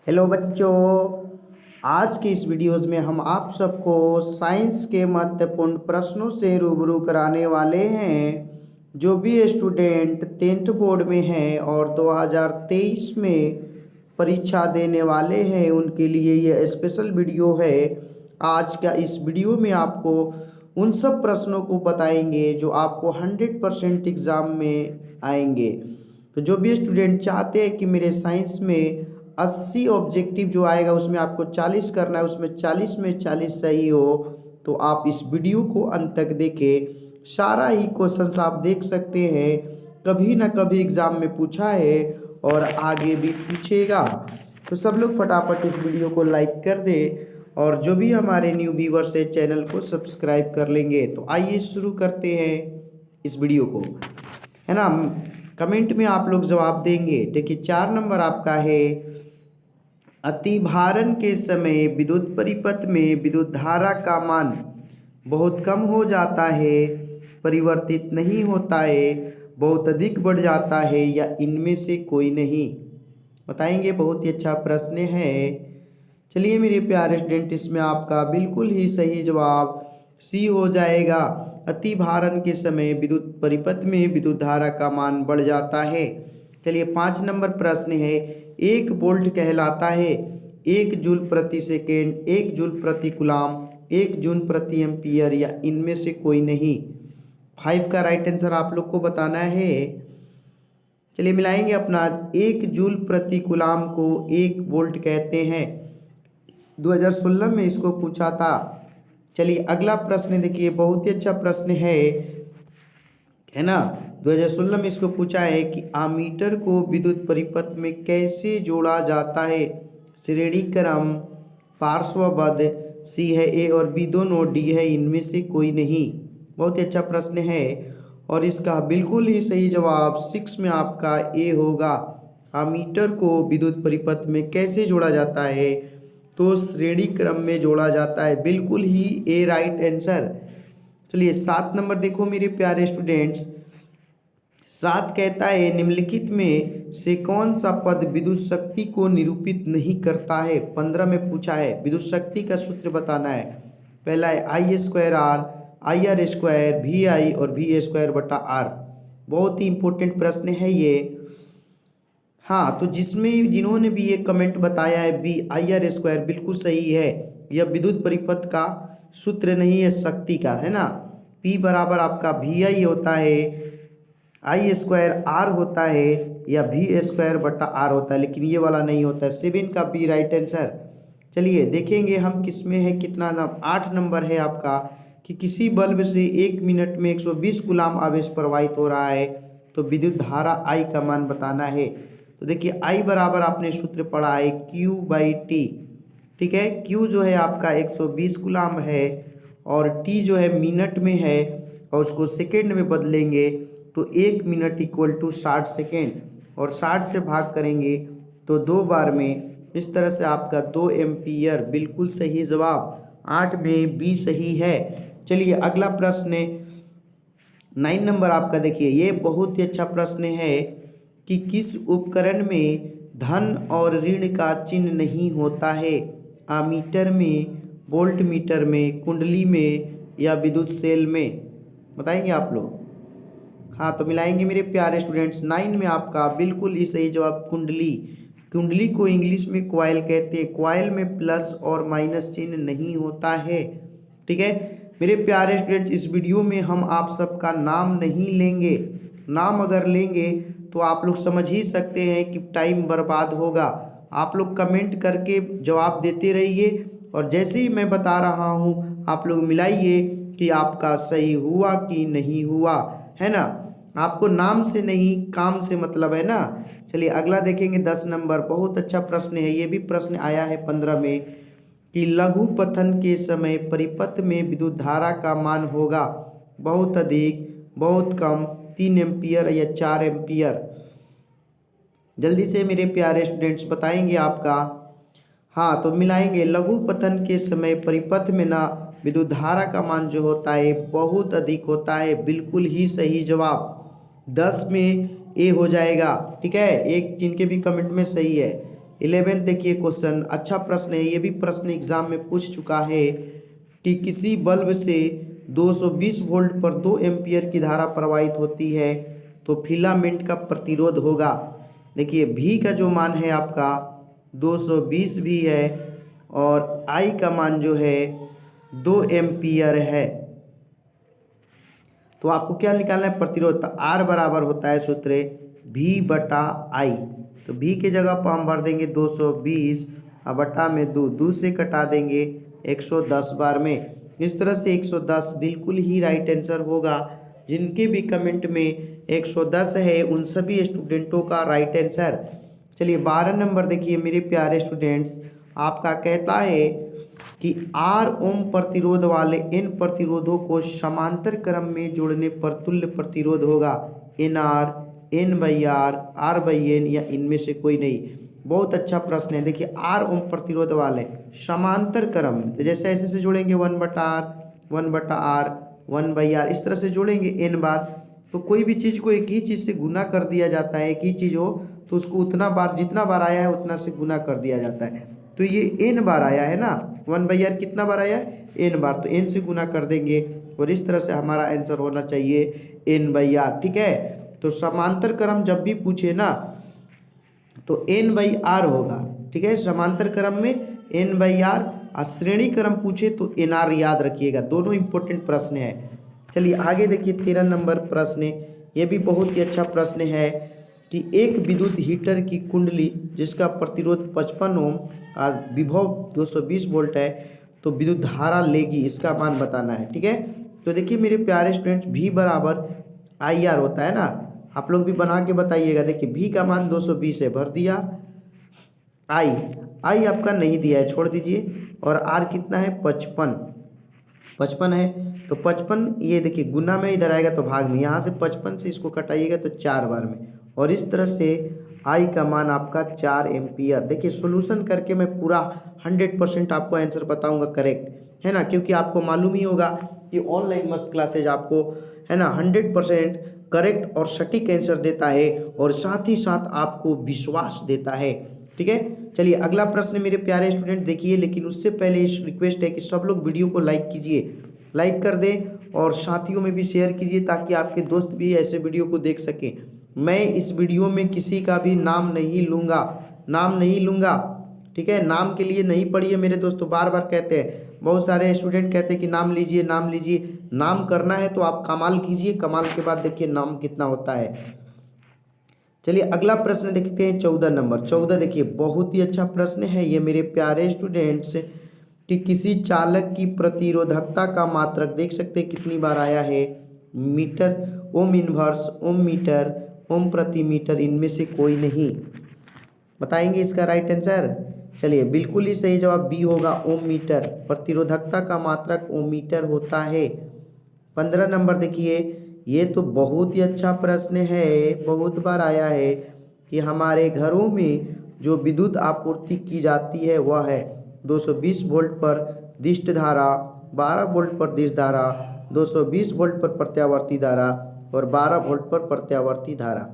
Hello बच्चों, आज के इस वीडियोज़ में हम आप सबको साइंस के महत्वपूर्ण प्रश्नों से रूबरू कराने वाले हैं। जो भी स्टूडेंट 10th बोर्ड में हैं और 2023 में परीक्षा देने वाले हैं उनके लिए यह स्पेशल वीडियो है। आज का इस वीडियो में आपको उन सब प्रश्नों को बताएंगे जो आपको 100% एग्ज़ाम में आएंगे। तो जो भी स्टूडेंट चाहते हैं कि मेरे साइंस में 80 ऑब्जेक्टिव जो आएगा उसमें आपको 40 करना है, उसमें 40 में 40 सही हो, तो आप इस वीडियो को अंत तक देखें। सारा ही क्वेश्चंस आप देख सकते हैं, कभी ना कभी एग्ज़ाम में पूछा है और आगे भी पूछेगा। तो सब लोग फटाफट इस वीडियो को लाइक कर दे और जो भी हमारे न्यू व्यूअर्स है चैनल को सब्सक्राइब कर लेंगे। तो आइए शुरू करते हैं इस वीडियो को, है ना। कमेंट में आप लोग जवाब देंगे। देखिए 4 नंबर आपका है, अतिभारण के समय विद्युत परिपथ में विद्युत धारा का मान बहुत कम हो जाता है, परिवर्तित नहीं होता है, बहुत अधिक बढ़ जाता है या इनमें से कोई नहीं, बताएंगे। बहुत ही अच्छा प्रश्न है। चलिए मेरे प्यारे स्टूडेंट, इसमें आपका बिल्कुल ही सही जवाब सी हो जाएगा। अतिभारण के समय विद्युत परिपथ में विद्युत धारा का मान बढ़ जाता है। चलिए 5 नंबर प्रश्न है, 1 वोल्ट कहलाता है 1 जूल प्रति सेकेंड, 1 जूल प्रति कूलाम, 1 जूल प्रति एम्पियर या इनमें से कोई नहीं। 5 का राइट आंसर आप लोग को बताना है। चलिए मिलाएंगे अपना। 1 जूल प्रति कूलाम को 1 वोल्ट कहते हैं। 2016 में इसको पूछा था। चलिए अगला प्रश्न देखिए, बहुत ही अच्छा प्रश्न है ना। 2016 में इसको पूछा है कि आमीटर को विद्युत परिपथ में कैसे जोड़ा जाता है। श्रेणी क्रम, पार्श्वबद्ध, सी है ए और बी दोनों, डी है इनमें से कोई नहीं। बहुत ही अच्छा प्रश्न है और इसका बिल्कुल ही सही जवाब 6 में आपका ए होगा। आमीटर को विद्युत परिपथ में कैसे जोड़ा जाता है, तो श्रेणी क्रम में जोड़ा जाता है। बिल्कुल ही ए राइट आंसर। चलिए 7 नंबर देखो मेरे प्यारे स्टूडेंट्स। 7 कहता है निम्नलिखित में से कौन सा पद विद्युत शक्ति को निरूपित नहीं करता है। 15 में पूछा है, विद्युत शक्ति का सूत्र बताना है। पहला है I square R, I R square, V I और वी स्क्वायर बटा आर। बहुत ही इंपॉर्टेंट प्रश्न है ये। हाँ, तो जिन्होंने भी ये कमेंट बताया है बी आई आर स्क्वायर, बिल्कुल सही है। यह विद्युत परिपथ का सूत्र नहीं है, शक्ति का, है ना। P बराबर आपका वी आई होता है, आई स्क्वायर आर होता है या वी स्क्वायर बटा आर होता है, लेकिन ये वाला नहीं होता है। 7 का बी राइट आंसर। चलिए देखेंगे हम किस में है, कितना 8 नंबर है आपका कि किसी बल्ब से 1 मिनट में 120 कूलाम आवेश प्रवाहित हो रहा है, तो विद्युत धारा I का मान बताना है। तो देखिए I बराबर आपने सूत्र पढ़ा है Q/T, ठीक है। Q जो है आपका 120 कूलाम है और T जो है मिनट में है और उसको सेकेंड में बदलेंगे तो 1 मिनट इक्वल टू 60 सेकेंड और 60 से भाग करेंगे तो 2 बार में, इस तरह से आपका 2 एम्पियर। बिल्कुल सही जवाब 8 में बी सही है। चलिए अगला प्रश्न 9 नंबर आपका देखिए, ये बहुत ही अच्छा प्रश्न है कि किस उपकरण में धन और ऋण का चिन्ह नहीं होता है। आमीटर में, वोल्ट मीटर में, कुंडली में या विद्युत सेल में, बताएंगे आप लोग। हाँ, तो मिलाएंगे मेरे प्यारे स्टूडेंट्स। 9 में आपका बिल्कुल ही सही जवाब कुंडली। कुंडली को इंग्लिश में क्वाइल कहते हैं। क्वाइल में प्लस और माइनस चिन्ह नहीं होता है, ठीक है मेरे प्यारे स्टूडेंट्स। इस वीडियो में हम आप सबका नाम नहीं लेंगे। नाम अगर लेंगे तो आप लोग समझ ही सकते हैं कि टाइम बर्बाद होगा। आप लोग कमेंट करके जवाब देते रहिए और जैसे ही मैं बता रहा हूँ आप लोग मिलाइए कि आपका सही हुआ कि नहीं हुआ, है ना। आपको नाम से नहीं काम से मतलब है ना। चलिए अगला देखेंगे 10 नंबर। बहुत अच्छा प्रश्न है, ये भी प्रश्न आया है 15 में कि लघु पथन के समय परिपथ में विद्युत धारा का मान होगा बहुत अधिक, बहुत कम, 3 एम्पियर या 4 एम्पियर। जल्दी से मेरे प्यारे स्टूडेंट्स बताएंगे आपका। हाँ, तो मिलाएंगे। लघु पथन के समय परिपथ में ना विद्युत धारा का मान जो होता है बहुत अधिक होता है। बिल्कुल ही सही जवाब 10 में ए हो जाएगा, ठीक है। एक जिनके भी कमेंट में सही है। 11 देखिए क्वेश्चन, अच्छा प्रश्न है, ये भी प्रश्न एग्जाम में पूछ चुका है कि किसी बल्ब से 220 वोल्ट पर 2 एम्पियर की धारा प्रवाहित होती है तो फिलामेंट का प्रतिरोध होगा। देखिए भी का जो मान है आपका 220 भी है और आई का मान जो है 2 एम्पियर है। तो आपको क्या निकालना है, प्रतिरोध। तो आर बराबर होता है सूत्र भी बटा आई। तो भी के जगह पर हम भर देंगे 220 और बटा में 2 से कटा देंगे 110 बार में। इस तरह से 110 बिल्कुल ही राइट आंसर होगा। जिनके भी कमेंट में 110 है उन सभी स्टूडेंटों का राइट आंसर। चलिए 12 नंबर देखिए मेरे प्यारे स्टूडेंट्स, आपका कहता है कि आर ओम प्रतिरोध वाले इन प्रतिरोधों को समांतर क्रम में जोड़ने पर तुल्य प्रतिरोध होगा। N R, N by R by N या इनमें से कोई नहीं। बहुत अच्छा प्रश्न है। देखिए आर ओम प्रतिरोध वाले समांतर क्रम में, तो जैसे ऐसे से जोड़ेंगे 1 बटा आर, 1 बटा आर, 1 बाई आर, इस तरह से जोड़ेंगे एन बार। तो कोई भी चीज़ को एक ही चीज़ से गुना कर दिया जाता है, एक ही चीज़ हो तो उसको उतना बार, जितना बार आया है उतना से गुना कर दिया जाता है। तो ये एन बार आया है ना, 1 बाई आर कितना बार आया है, एन बार, तो एन से गुना कर देंगे और इस तरह से हमारा आंसर होना चाहिए एन बाई आर। ठीक है, तो समांतर क्रम जब भी पूछे ना तो एन बाई आर होगा। ठीक है, समांतर क्रम में एन बाई आर, और श्रेणी क्रम पूछे तो एन आर याद रखिएगा। दोनों इंपॉर्टेंट प्रश्न है। चलिए आगे देखिए 13 नंबर प्रश्न, ये भी बहुत ही अच्छा प्रश्न है कि एक विद्युत हीटर की कुंडली जिसका प्रतिरोध 55 ओम और विभव 220 वोल्ट है तो विद्युत धारा लेगी, इसका मान बताना है। ठीक है, तो देखिए मेरे प्यारे स्टूडेंट्स, भी बराबर आई आर होता है ना, आप लोग भी बना के बताइएगा। देखिए भी का मान 220 है, भर दिया। आई आपका नहीं दिया है, छोड़ दीजिए। और आर कितना है, 55 है। तो 55 ये देखिए गुना में इधर आएगा तो भाग में, यहाँ से 55 से इसको कटाइएगा तो 4 बार में, और इस तरह से आई का मान आपका 4 एम्पियर। देखिए सोल्यूशन करके मैं पूरा 100% आपको आंसर बताऊंगा करेक्ट, है ना, क्योंकि आपको मालूम ही होगा कि ऑनलाइन मस्त क्लासेज आपको, है ना, 100% करेक्ट और सटीक आंसर देता है और साथ ही साथ आपको विश्वास देता है। ठीक है, चलिए अगला प्रश्न मेरे प्यारे स्टूडेंट देखिए, लेकिन उससे पहले रिक्वेस्ट है कि सब लोग वीडियो को लाइक कीजिए, लाइक कर दें और साथियों में भी शेयर कीजिए ताकि आपके दोस्त भी ऐसे वीडियो को देख सकें। मैं इस वीडियो में किसी का भी नाम नहीं लूँगा। ठीक है, नाम के लिए नहीं पढ़िए मेरे दोस्तों, बार बार कहते हैं, बहुत सारे स्टूडेंट कहते हैं कि नाम लीजिए। नाम करना है तो आप कमाल कीजिए, कमाल के बाद देखिए नाम कितना होता है। चलिए अगला प्रश्न देखते हैं 14 नंबर। 14 देखिए बहुत ही अच्छा प्रश्न है ये मेरे प्यारे स्टूडेंट्स, कि किसी चालक की प्रतिरोधकता का मात्रक देख सकते हैं कितनी बार आया है, मीटर, ओम इनवर्स, ओम मीटर, ओम प्रति मीटर, इनमें से कोई नहीं। बताएंगे इसका राइट आंसर। चलिए बिल्कुल ही सही जवाब बी होगा, ओम मीटर। प्रतिरोधकता का मात्रक ओम मीटर होता है। 15 नंबर देखिए, ये तो बहुत ही अच्छा प्रश्न है, बहुत बार आया है कि हमारे घरों में जो विद्युत आपूर्ति की जाती है वह है 220 वोल्ट पर दिष्ट धारा, 12 वोल्ट पर दिष्ट धारा, 220 वोल्ट पर प्रत्यावर्ती धारा और 12 वोल्ट पर प्रत्यावर्ती धारा।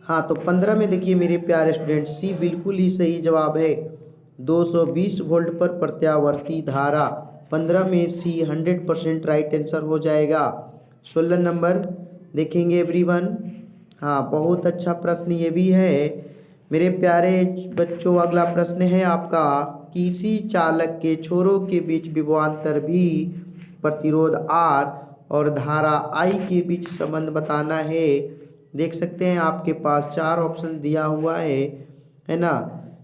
हाँ, तो 15 में देखिए मेरे प्यारे स्टूडेंट, सी बिल्कुल ही सही जवाब है, 220 वोल्ट पर प्रत्यावर्ती धारा। 15 में सी 100% राइट आंसर हो जाएगा। 16 नंबर देखेंगे एवरीवन। हाँ, बहुत अच्छा प्रश्न ये भी है मेरे प्यारे बच्चों। अगला प्रश्न है आपका, किसी चालक के छोरों के बीच विभवांतर भी, प्रतिरोध आर और धारा आई के बीच संबंध बताना है। देख सकते हैं आपके पास 4 ऑप्शन दिया हुआ है ना,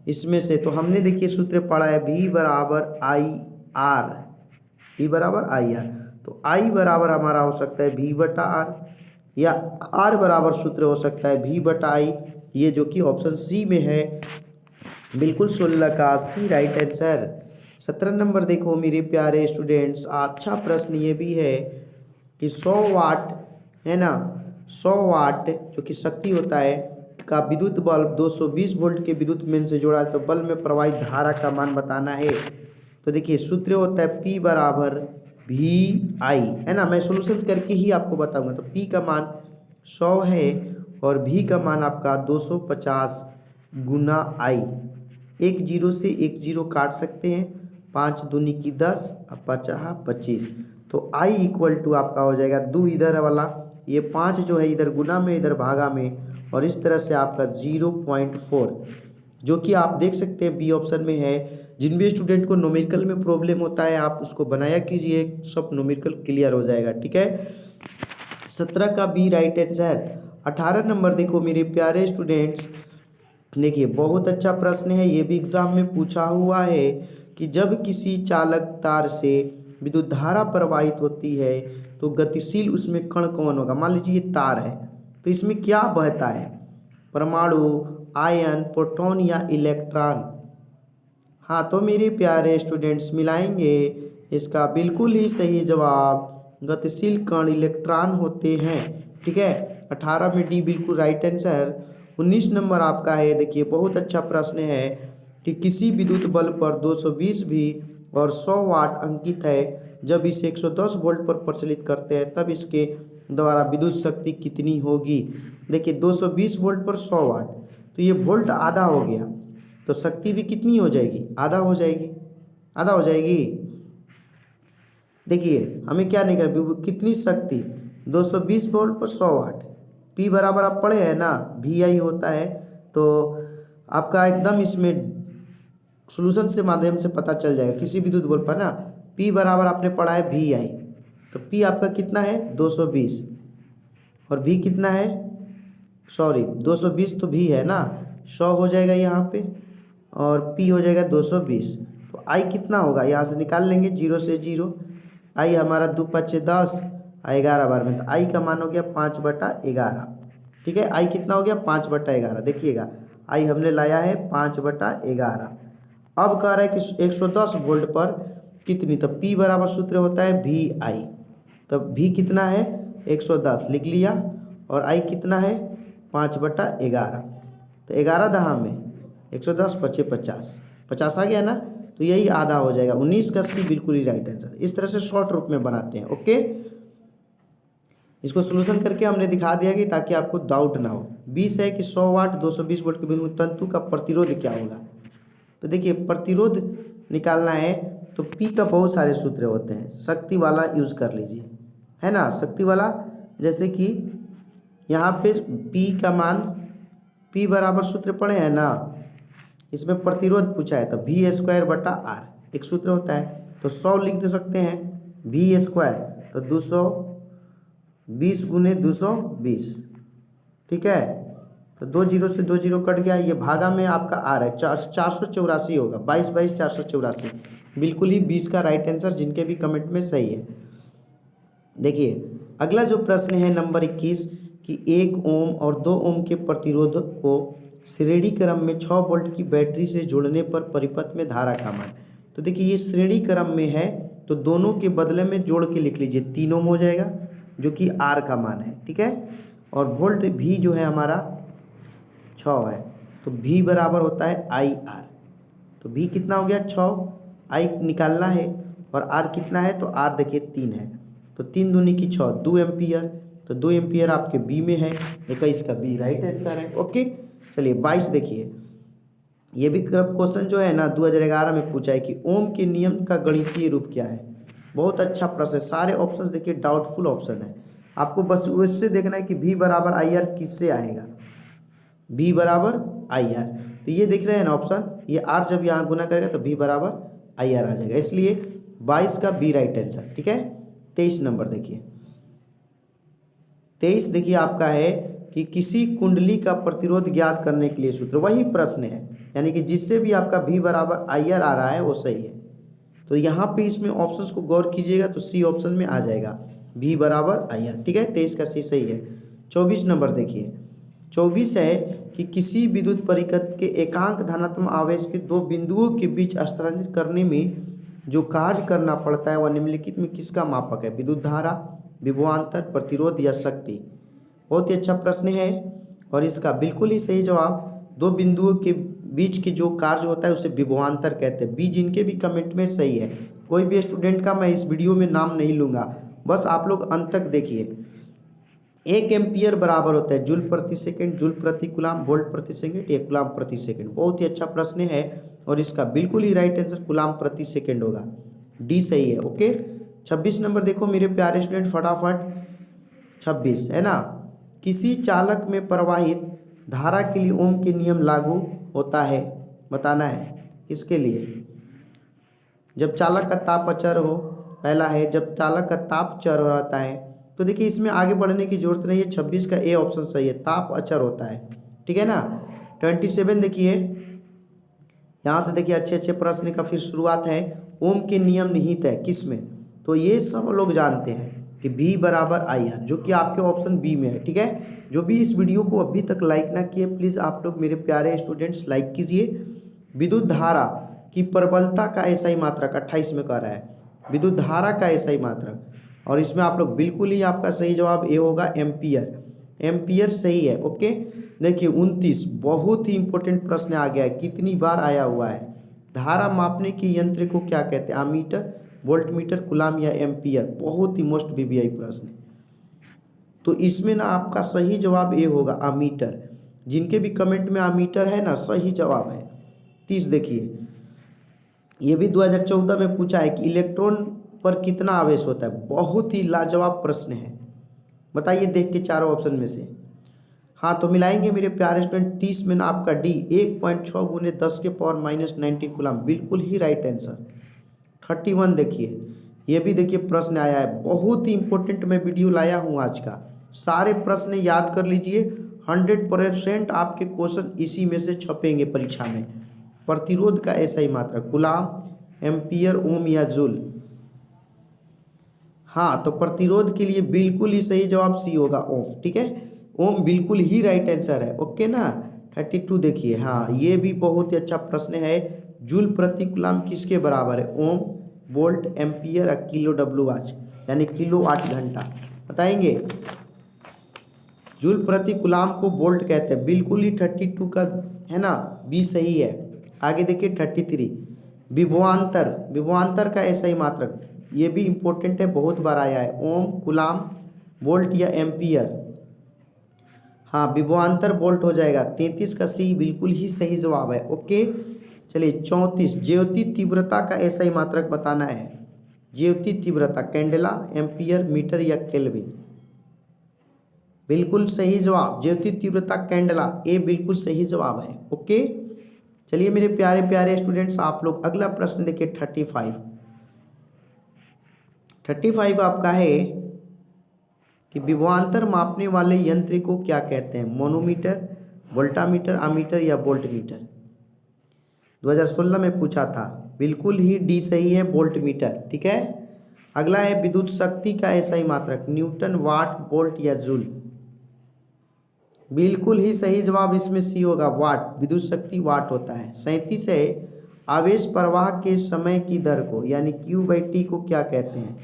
इसमें से तो हमने देखिए सूत्र पढ़ा है भी बराबर आई आर, भी बराबर आई आर। तो आई बराबर हमारा हो सकता है भी बटा आर, या आर बराबर सूत्र हो सकता है भी बटा आई, ये जो कि ऑप्शन सी में है, बिल्कुल 16 का सी राइट आंसर। 17 नंबर देखो मेरे प्यारे स्टूडेंट्स, अच्छा प्रश्न ये भी है कि 100 वाट, है ना, 100 वाट जो कि शक्ति होता है का विद्युत बल्ब 220 वोल्ट के विद्युत मेन से जोड़ा है तो बल्ब में प्रवाहित धारा का मान बताना है। तो देखिए सूत्र होता है P बराबर भी आई, है ना, मैं सोल्यूशन करके ही आपको बताऊंगा। तो P का मान 100 है और भी का मान आपका 250 गुना आई। एक जीरो से एक जीरो काट सकते हैं, 5 दूनी की 10 और 5 25, तो आई इक्वल टू आपका हो जाएगा 2 इधर वाला, ये 5 जो है इधर गुना में इधर भागा में, और इस तरह से आपका 0.4, जो कि आप देख सकते हैं बी ऑप्शन में है। जिन भी स्टूडेंट को न्यूमेरिकल में प्रॉब्लम होता है आप उसको बनाया कीजिए, सब न्यूमेरिकल क्लियर हो जाएगा, ठीक है। 17 का बी राइट आंसर। 18 नंबर देखो मेरे प्यारे स्टूडेंट्स, देखिए बहुत अच्छा प्रश्न है, ये भी एग्जाम में पूछा हुआ है कि जब किसी चालक तार से विद्युत धारा प्रवाहित होती है तो गतिशील उसमें कण कौन होगा। मान लीजिए ये तार है, तो इसमें क्या बहता है, परमाणु, आयन, प्रोटॉन या इलेक्ट्रॉन। हाँ तो मेरे प्यारे स्टूडेंट्स मिलाएंगे, इसका बिल्कुल ही सही जवाब गतिशील कण इलेक्ट्रॉन होते हैं, ठीक है। 18 में डी बिल्कुल राइट आंसर। 19 नंबर आपका है, देखिए बहुत अच्छा प्रश्न है कि किसी विद्युत बल्ब पर 220 भी और 100 वाट अंकित है, जब इसे 110 वोल्ट पर प्रचलित करते हैं तब इसके द्वारा विद्युत शक्ति कितनी होगी। देखिए 220 वोल्ट पर 100 वाट, तो ये वोल्ट आधा हो गया, तो शक्ति भी कितनी हो जाएगी, आधा हो जाएगी, आधा हो जाएगी। देखिए हमें क्या नहीं कर, कितनी शक्ति 220 वोल्ट पर 100 वाट, पी बराबर आप पढ़े हैं ना, वी आई होता है, तो आपका एकदम इसमें सॉल्यूशन से माध्यम से पता चल जाएगा किसी विद्युत बल्ब पर ना, पी बराबर आपने पढ़ा है वी आई, तो पी आपका कितना है 220 और वी कितना है, सॉरी 220 तो वी है ना, 100 हो जाएगा यहाँ पे और पी हो जाएगा 220, तो आई कितना होगा यहाँ से निकाल लेंगे, 0 से 0, आई हमारा 2 5 10 11 बार में, तो आई का मान हो गया 5/11, ठीक है। आई कितना हो गया 5/11, देखिएगा आई हमने लाया है 5/11। अब कह रहा है कि 110 वोल्ट पर कितनी, तो पी बराबर सूत्र होता है वी आई, तो वी कितना है 110 लिख लिया, और आई कितना है 5/11, तो 11 दहा में 110 5 50, 50 आ गया ना, तो यही आधा हो जाएगा। 19 का सी बिल्कुल ही राइट आंसर। इस तरह से शॉर्ट रूप में बनाते हैं, ओके। इसको सोल्यूशन करके हमने दिखा दिया कि ताकि आपको डाउट ना हो। 20 है कि 100 वाट 220 वोल्ट के विद्युत तंतु का प्रतिरोध क्या होगा, तो देखिए प्रतिरोध निकालना है तो पी का बहुत सारे सूत्र होते हैं, शक्ति वाला यूज कर लीजिए, है ना, शक्ति वाला, जैसे कि यहाँ पे पी का मान, पी बराबर सूत्र पढ़े हैं ना, इसमें प्रतिरोध पूछा है तो V²/R एक सूत्र होता है, तो 100 लिख दे सकते हैं, V², तो 220 गुने 220, ठीक है, तो 2 0 से 2 0 कट गया, ये भागा में आपका आर है, 484 होगा, 22 22 484, बिल्कुल ही 20 का राइट आंसर, जिनके भी कमेंट में सही है। देखिए अगला जो प्रश्न है नंबर 21 कि 1 ओम और 2 ओम के प्रतिरोध को श्रेणी क्रम में 6 वोल्ट की बैटरी से जोड़ने पर परिपथ में धारा का मान। तो देखिए ये श्रेणी क्रम में है, तो दोनों के बदले में जोड़ के लिख लीजिए, 3 ओम हो जाएगा जो कि आर का मान है, ठीक है, और वोल्ट भी जो है हमारा 6 है, तो V बराबर होता है IR, तो V कितना हो गया 6, I निकालना है, और R कितना है, तो R देखिए 3 है, तो 3 दूनी की 6 2 एम्पियर, तो 2 एम्पियर आपके B में है, 21 का B राइट आंसर है, ओके। चलिए 22 देखिए, ये भी क्वेश्चन जो है ना 2011 में पूछा है कि ओम के नियम का गणितीय रूप क्या है। बहुत अच्छा प्रश्न है, सारे ऑप्शंस देखिए डाउटफुल ऑप्शन है, आपको बस उससे देखना है कि V बराबर IR किससे आएगा, V बराबर IR, तो ये देख रहे हैं ना ऑप्शन, ये R जब यहाँ गुना करेगा तो V बराबर IR आ जाएगा, इसलिए 22 का B राइट आंसर, ठीक है। 23 नंबर देखिए, 23 देखिए आपका है कि किसी कुंडली का प्रतिरोध ज्ञात करने के लिए सूत्र, वही प्रश्न है, यानी कि जिससे भी आपका V बराबर IR आ रहा है वो सही है, तो यहाँ पे इसमें ऑप्शंस को गौर कीजिएगा तो सी ऑप्शन में आ जाएगा V बराबर IR, ठीक है, 23 का सी सही है। 24 नंबर देखिए, 24 है कि किसी विद्युत परिपथ के एकांक धनात्मक आवेश के 2 बिंदुओं के बीच स्थानांतरित करने में जो कार्य करना पड़ता है वह निम्नलिखित में किसका मापक है, विद्युत धारा, विभवांतर, प्रतिरोध या शक्ति। बहुत ही अच्छा प्रश्न है, और इसका बिल्कुल ही सही जवाब 2 बिंदुओं के बीच के जो कार्य होता है उसे विभवांतर कहते हैं। बी जिनके भी कमेंट में सही है, कोई भी स्टूडेंट का मैं इस वीडियो में नाम नहीं लूँगा, बस आप लोग अंत तक देखिए, 1 एम्पियर बराबर होता है जूल प्रति सेकंड, जूल प्रति कूलाम, वोल्ट प्रति सेकंड या कूलाम प्रति सेकंड। बहुत ही अच्छा प्रश्न है और इसका बिल्कुल ही राइट आंसर कूलाम प्रति सेकंड होगा, डी सही है। ओके 26 नंबर देखो मेरे प्यारे स्टूडेंट फटाफट, 26 है ना। किसी चालक में प्रवाहित धारा के लिए ओम के नियम लागू होता है, बताना है किसके लिए। जब चालक का ताप अचर हो, पहला है जब चालक का ताप चर रहता है, तो देखिए इसमें आगे बढ़ने की जरूरत नहीं है, 26 का ए ऑप्शन सही है, ताप अचर होता है, ठीक है ना। 27 देखिए, यहाँ से देखिए अच्छे अच्छे प्रश्न का फिर शुरुआत है। ओम के नियम निहित है किस में, तो ये सब लोग जानते हैं कि V बराबर IR, जो कि आपके ऑप्शन बी में है, ठीक है। जो भी इस वीडियो को अभी तक लाइक ना किए प्लीज़ आप लोग मेरे प्यारे स्टूडेंट्स लाइक कीजिए। विद्युत धारा की प्रबलता का एसआई मात्रक 28 में कह रहा है, विद्युत धारा का एसआई मात्रक, और इसमें आप लोग बिल्कुल ही आपका सही जवाब ए होगा एम्पियर, एम्पियर सही है। ओके देखिए 29 बहुत ही इंपॉर्टेंट प्रश्न आ गया है, कितनी बार आया हुआ है। धारा मापने के यंत्र को क्या कहते हैं, आमीटर, वोल्टमीटर, कूलाम या एम्पियर, बहुत ही मोस्ट वीवीआई प्रश्न। तो इसमें ना आपका सही जवाब ए होगा अमीटर, जिनके भी कमेंट में अमीटर है ना सही जवाब है। 30 देखिए, ये भी 2014 में पूछा है कि इलेक्ट्रॉन पर कितना आवेश होता है, बहुत ही लाजवाब प्रश्न है, बताइए देख के चारों ऑप्शन में से। हाँ तो मिलाएंगे मेरे प्यारे स्टूडेंट, 30 में ना आपका डी 1.6 गुने 10 के पावर -19 कूलाम, बिल्कुल ही राइट आंसर। 31 देखिए, ये भी देखिए प्रश्न आया है, बहुत ही इंपॉर्टेंट मैं वीडियो लाया हूँ आज का, सारे प्रश्न याद कर लीजिए, 100% आपके क्वेश्चन इसी में से छपेंगे परीक्षा में। प्रतिरोध का ऐसा ही मात्रा कूलाम, एम्पियर, ओम या जूल। हाँ तो प्रतिरोध के लिए बिल्कुल ही सही जवाब सी होगा ओम, ठीक है, ओम बिल्कुल ही राइट आंसर है। ओके ना। 32 देखिए, हाँ ये भी बहुत ही अच्छा प्रश्न है, जूल प्रति कूलाम किसके बराबर है, ओम, वोल्ट, एम्पियर या किलो डब्ल्यू आज, यानी किलो वाट घंटा, बताएंगे। जूल प्रति कूलाम को वोल्ट कहते हैं, बिल्कुल ही 32 का है ना बी सही है। आगे देखिए 33 विभवांतर, विभवांतर का ऐसा ही मात्रक, ये भी इंपॉर्टेंट है, बहुत बार आया है, ओम, कूलाम, वोल्ट या एम्पियर। हाँ विभवांतर वोल्ट हो जाएगा। 33 का सी बिल्कुल ही सही जवाब है। ओके चलिए 34 ज्योति तीव्रता का ऐसा ही मात्रक बताना है, ज्योति तीव्रता कैंडेला, एम्पियर, मीटर या केल्विन, बिल्कुल सही जवाब ज्योति तीव्रता कैंडेला, ए बिल्कुल सही जवाब है। ओके चलिए मेरे प्यारे प्यारे स्टूडेंट्स, आप लोग अगला प्रश्न देखिए 35 आपका है कि विभवांतर मापने वाले यंत्र को क्या कहते हैं, मोनोमीटर, वोल्टामीटर, अमीटर या वोल्टमीटर। 2016 में पूछा था, बिल्कुल ही डी सही है वोल्टमीटर, ठीक है। अगला है विद्युत शक्ति का ऐसा ही मात्रक, न्यूटन, वाट, वोल्ट या जूल, बिल्कुल ही सही जवाब इसमें सी होगा वाट, विद्युत शक्ति वाट होता है। 37 है आवेश प्रवाह के समय की दर को यानी Q/T को क्या कहते हैं,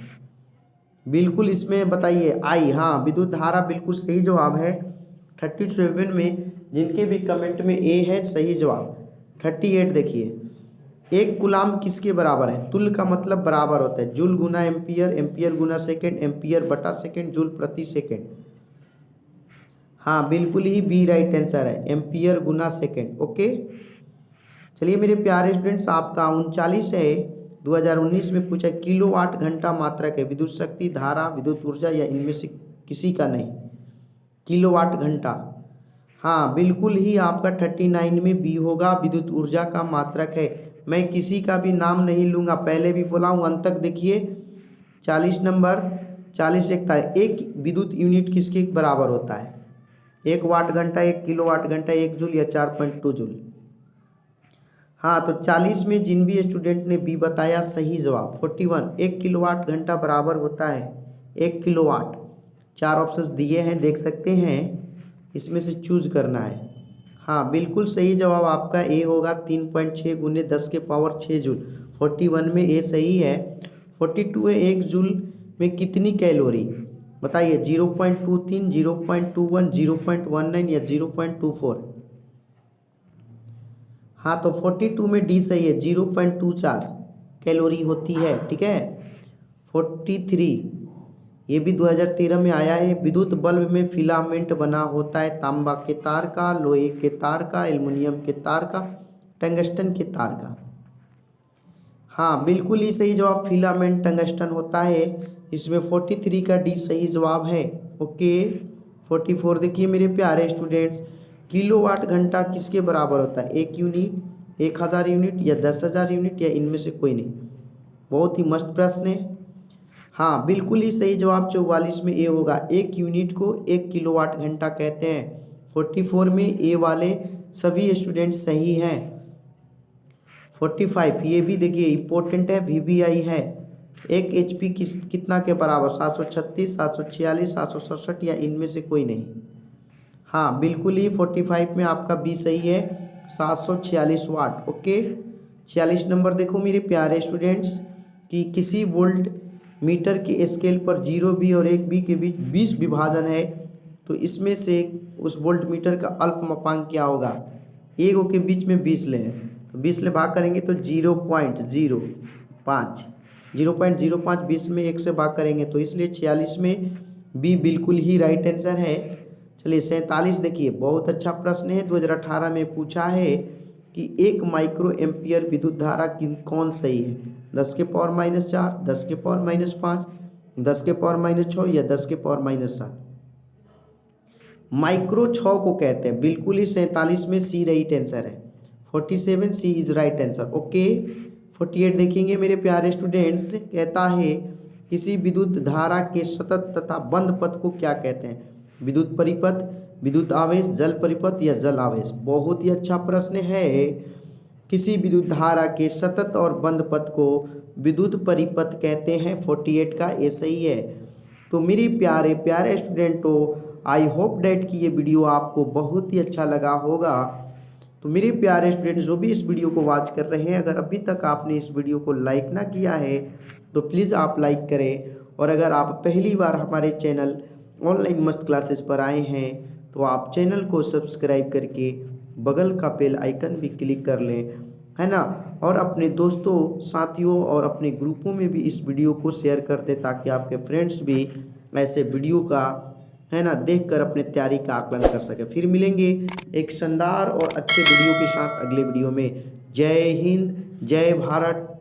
बिल्कुल इसमें बताइए आई, हाँ विद्युत धारा बिल्कुल सही जवाब है। 37 में जिनके भी कमेंट में ए है सही जवाब। 38 देखिए, एक कूलाम किसके बराबर है, तुल्य का मतलब बराबर होता है, जूल गुना एम्पियर, एम्पियर गुना सेकेंड, एम्पियर बटा सेकेंड, जूल प्रति सेकेंड। हाँ बिल्कुल ही बी राइट आंसर है, एम्पियर गुना सेकेंड। ओके चलिए मेरे प्यारे स्टूडेंट्स, आपका 39 है, 2019 में पूछा किलोवाट घंटा मात्रक है, विद्युत शक्ति, धारा, विद्युत ऊर्जा या इनमें से किसी का नहीं, किलोवाट घंटा। हाँ बिल्कुल ही आपका 39 में बी होगा, विद्युत ऊर्जा का मात्रक है। मैं किसी का भी नाम नहीं लूँगा, पहले भी बोला हूँ, अंत तक देखिए। 40 नंबर 40 एकता है, एक विद्युत यूनिट किसके बराबर होता है, 1 वाट घंटा, 1 किलोवाट घंटा, 1 जूल या 4.2 जूल। हाँ तो 40 में जिन भी स्टूडेंट ने बी बताया सही जवाब। 41 1 किलोवाट घंटा बराबर होता है 1 किलोवाट, 4 ऑप्शंस दिए हैं देख सकते हैं, इसमें से चूज करना है। हाँ बिल्कुल सही जवाब आपका ए होगा, 3.6 गुने 10 के पावर 6 जूल। 41 में ए सही है। 42 है 1 जूल में कितनी कैलोरी, बताइए 0.23, 0.21, 0.19 या 0.24। हाँ तो 42 में डी सही है, 0.24 कैलोरी होती है, ठीक है। 43 ये भी 2013 में आया है। विद्युत बल्ब में फिलामेंट बना होता है तांबा के तार का, लोहे के तार का, एल्युमिनियम के तार का, टंगस्टन के तार का। हाँ बिल्कुल ही सही जवाब फिलामेंट टंगस्टन होता है। इसमें 43 का डी सही जवाब है। ओके 44 देखिए मेरे प्यारे स्टूडेंट्स, किलोवाट घंटा किसके बराबर होता है? 1 यूनिट, 1000 यूनिट या 10,000 यूनिट या इनमें से कोई नहीं? बहुत ही मस्त प्रश्न है। हाँ बिल्कुल ही सही जवाब 44 में ए होगा। 1 यूनिट को 1 किलोवाट घंटा कहते हैं। 44 में ए वाले सभी स्टूडेंट सही हैं। 45 ये भी देखिए इम्पोर्टेंट है, वीवीआई है। 1 एचपी कितना के बराबर? 736, 746, 767 या इनमें से कोई नहीं? हाँ बिल्कुल ही 45 में आपका बी सही है, 746 वाट। ओके 46 नंबर देखो मेरे प्यारे स्टूडेंट्स कि किसी वोल्ट मीटर के स्केल पर 0 बी और 1 बी के बीच 20 विभाजन है, तो इसमें से उस वोल्ट मीटर का अल्पमपांक क्या होगा? 1 के बीच में 20 ले हैं, तो 20 ले भाग करेंगे तो 0.05, 0.05 20 में 1 से भाग करेंगे, तो इसलिए 46 में बी बिल्कुल ही राइट आंसर है। चलिए 47 देखिए, बहुत अच्छा प्रश्न है, 2018 में पूछा है कि 1 माइक्रो एम्पियर विद्युत धारा कौन सही है? 10 के पावर -4, 10 के पावर -5, 10 के पावर -6 या 10 के पावर -7? माइक्रो 6 को कहते हैं। बिल्कुल ही 47 में सी राइट आंसर है। 47 सी इज राइट आंसर। ओके 48 देखेंगे मेरे प्यारे स्टूडेंट्स, कहता है किसी विद्युत धारा के सतत तथा बंद पथ को क्या कहते हैं? विद्युत परिपथ, विद्युत आवेश, जल परिपथ या जल आवेश? बहुत ही अच्छा प्रश्न है। किसी विद्युत धारा के सतत और बंद पथ को विद्युत परिपथ कहते हैं। 48 का ए सही है। तो मेरे प्यारे प्यारे स्टूडेंटों, आई होप डैट कि ये वीडियो आपको बहुत ही अच्छा लगा होगा। तो मेरे प्यारे स्टूडेंट जो भी इस वीडियो को वॉच कर रहे हैं, अगर अभी तक आपने इस वीडियो को लाइक ना किया है तो प्लीज़ आप लाइक करें, और अगर आप पहली बार हमारे चैनल ऑनलाइन मस्त क्लासेस पर आए हैं तो आप चैनल को सब्सक्राइब करके बगल का बेल आइकन भी क्लिक कर लें, है ना, और अपने दोस्तों, साथियों और अपने ग्रुपों में भी इस वीडियो को शेयर कर दें, ताकि आपके फ्रेंड्स भी ऐसे वीडियो का, है ना, देखकर अपने तैयारी का आकलन कर सके। फिर मिलेंगे एक शानदार और अच्छे वीडियो के साथ अगले वीडियो में। जय हिंद, जय भारत।